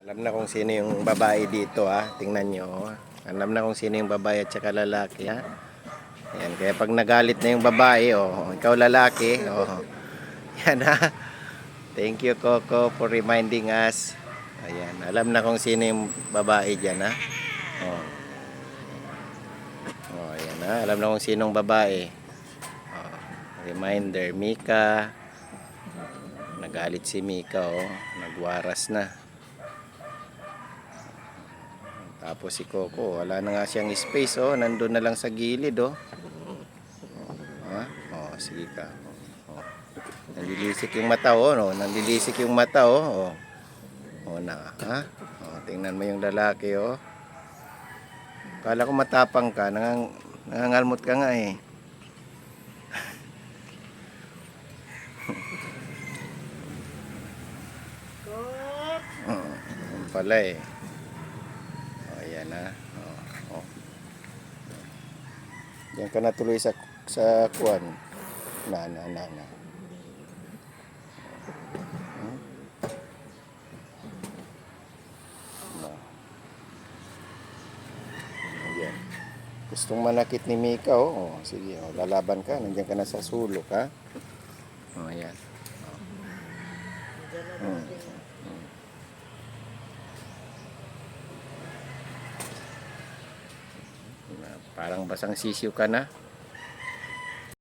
Alam na kung sino yung babae dito ha. Tingnan nyo. Alam na kung sino yung babae at saka lalaki ha. Ayan, kaya pag nagalit na yung babae, ikaw lalaki, yan ha. Thank you Coco for reminding us. Ayan, alam na kung sino yung babae dyan ha. Ayan ha. Alam na kung sinong babae. Reminder, Mika. Nagalit si Mika nagwaras na. Tapos si Coco, wala na nga siyang space nandun na lang sa gilid sige ka. Nanlilisik yung mata nanlilisik yung mata tingnan mo yung lalaki Kala ko matapang ka, nangangalmot ka nga pala ayan Diyan ka na tuloy sa kuwan. Na. Ayan. Gustong manakit ni Mika sige lalaban ka, nandiyan ka na sa sulok ha. Ayan. Parang basang sisiw ka na.